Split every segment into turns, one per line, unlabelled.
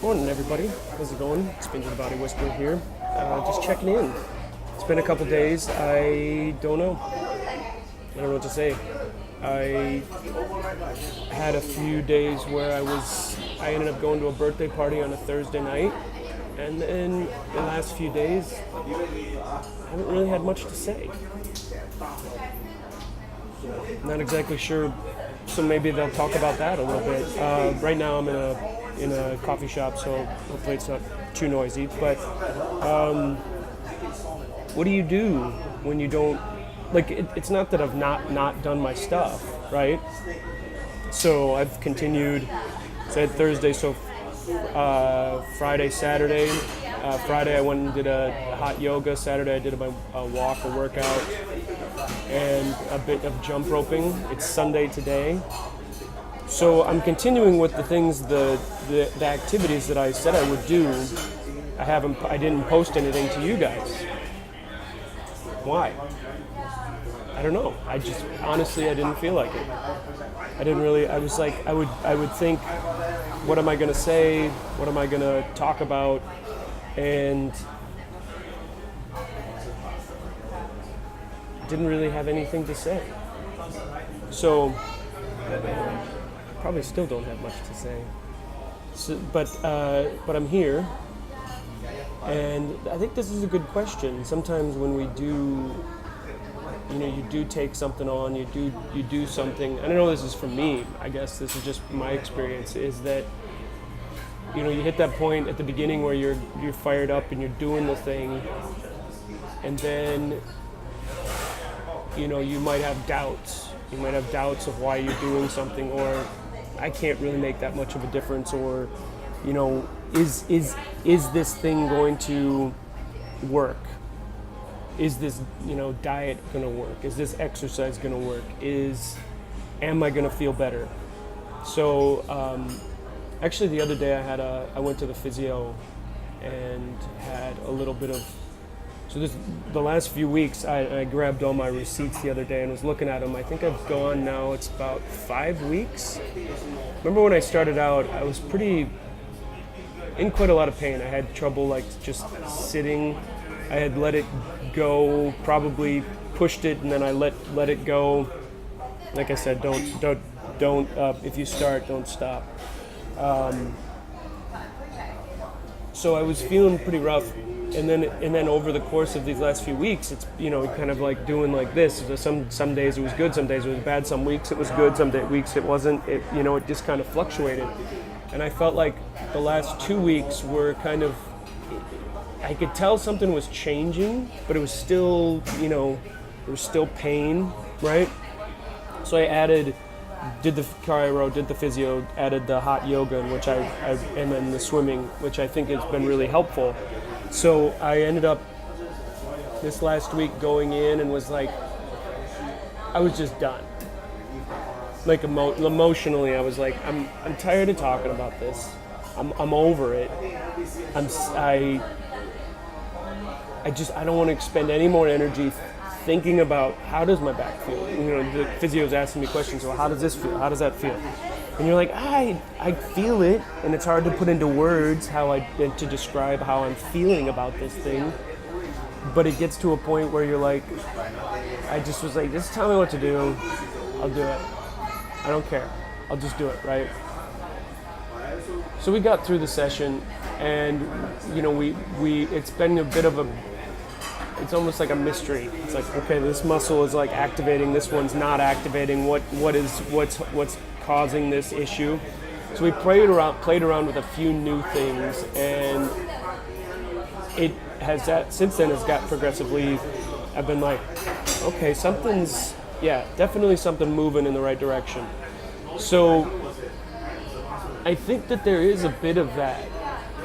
Morning, everybody. How's it going? It's Binge the Body Whisperer here. Just checking in. It's been a couple days. I don't know. I don't know what to say. I had a few days where I ended up going to a birthday party on a Thursday night, and then the last few days, I haven't really had much to say. Not exactly sure, so maybe they'll talk about that a little bit. Right now I'm in a coffee shop, so hopefully it's not too noisy. But what do you do when you don't, like, it's not that I've not done my stuff, right? So I've continued, so I had Thursday, so Friday, Saturday. Friday I went and did a hot yoga. Saturday I did a walk, a workout, and a bit of jump roping. It's Sunday today. So I'm continuing with the things, the activities that I said I would do. I didn't post anything to you guys. Why? I don't know. Honestly, I didn't feel like it. I was like, I would think, what am I going to say? What am I going to talk about? And didn't really have anything to say. So probably still don't have much to say. So, but I'm here, and I think this is a good question. Sometimes when we do, you do take something on, you do something. I don't know. This is for me. I guess this is just my experience. Is that you hit that point at the beginning where you're fired up and you're doing the thing, and then you might have doubts. You might have doubts of why you're doing something, or I can't really make that much of a difference, or is this thing going to work? Is this diet going to work? Is this exercise going to work? Am I going to feel better? So actually the other day I went to the physio and had a little bit of, the last few weeks I grabbed all my receipts the other day and was looking at them. I think I've gone now, it's about 5 weeks. Remember when I started out, I was in quite a lot of pain. I had trouble just sitting. I had let it go, probably pushed it, and then I let it go. Like I said, don't if you start, don't stop. So I was feeling pretty rough. And then over the course of these last few weeks, it's kind of like doing like this. Some days it was good, some days it was bad, some weeks it was good, some weeks it wasn't. It just kind of fluctuated. And I felt like the last 2 weeks were kind of, I could tell something was changing, but it was still, there was still pain, right? So I did the car I rode, did the physio, added the hot yoga, and then the swimming, which I think has been really helpful. So I ended up this last week going in and was like, I was just done. Like emotionally, I was like, I'm tired of talking about this. I'm over it. I don't want to expend any more energy thinking about how does my back feel. The physio's asking me questions. Well, how does this feel? How does that feel? And you're like, I feel it, and it's hard to put into words to describe how I'm feeling about this thing. But it gets to a point where you're like, I just was like, just tell me what to do, I'll do it. I don't care, I'll just do it, right? So we got through the session, and it's been a bit of it's almost like a mystery. It's like, okay, this muscle is like activating, this one's not activating. What's causing this issue? So we played around with a few new things, and it has since then has got progressively. I've been like, okay, definitely something moving in the right direction. So I think that there is a bit of that.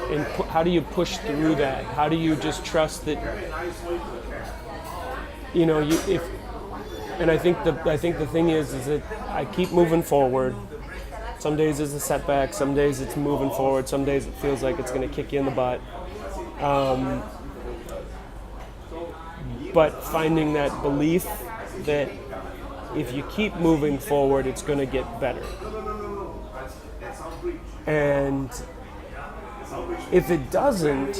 And how do you push through that? How do you just trust that? And I think the thing is that I keep moving forward. Some days it's a setback. Some days it's moving forward. Some days it feels like it's going to kick you in the butt. But finding that belief that if you keep moving forward, it's going to get better. And If it doesn't,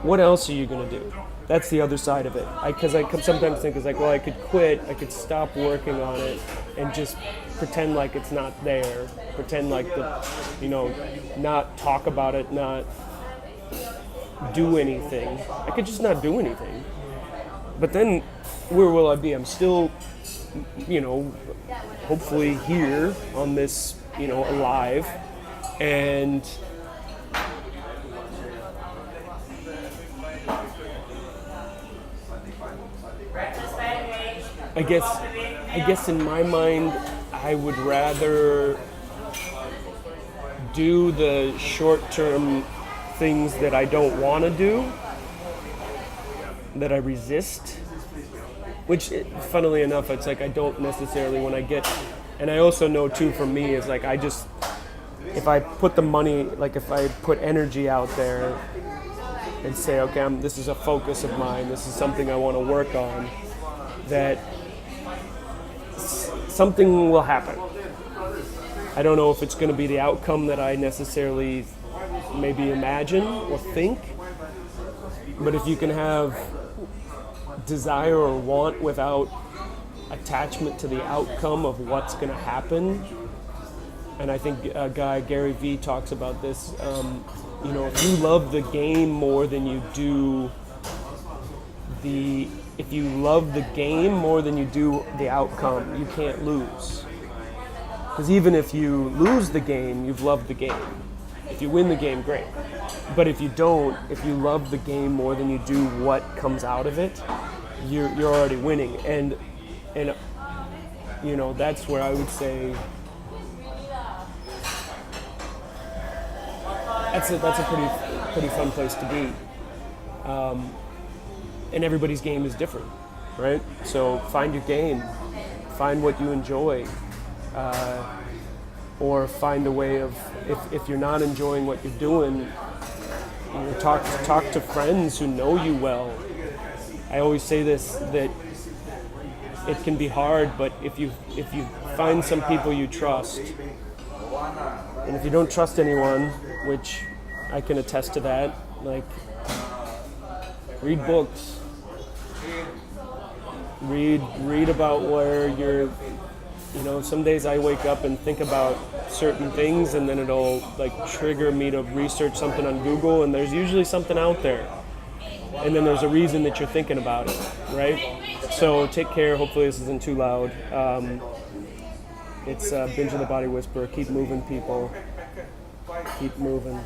what else are you going to do? That's the other side of it. Because I sometimes think it's like, well, I could quit, I could stop working on it and just pretend like it's not there. Pretend like, not talk about it, not do anything. I could just not do anything. But then, where will I be? I'm still, hopefully here on this, alive. And I guess in my mind, I would rather do the short-term things that I don't want to do, that I resist, which, funnily enough, it's like I don't necessarily when I get, and I also know too for me, is like if I put the money, like if I put energy out there and say, okay, this is a focus of mine, this is something I want to work on, that something will happen. I don't know if it's going to be the outcome that I necessarily maybe imagine or think, but if you can have desire or want without attachment to the outcome of what's going to happen, and I think a guy, Gary Vee, talks about this, if you love the game more than you do if you love the game more than you do the outcome, you can't lose. Because even if you lose the game, you've loved the game. If you win the game, great. But if you don't, if you love the game more than you do what comes out of it, you're already winning. And that's where I would say that's a pretty fun place to be. And everybody's game is different, right? So find your game, find what you enjoy, or find a way of, if you're not enjoying what you're doing, talk to friends who know you well. I always say this, that it can be hard, but if you find some people you trust, and if you don't trust anyone, which I can attest to that, like, read books. Read about where you're, some days I wake up and think about certain things, and then it'll like trigger me to research something on Google, and there's usually something out there. And then there's a reason that you're thinking about it, right? So take care. Hopefully this isn't too loud. It's Binge of the Body Whisperer. Keep moving, people. Keep moving.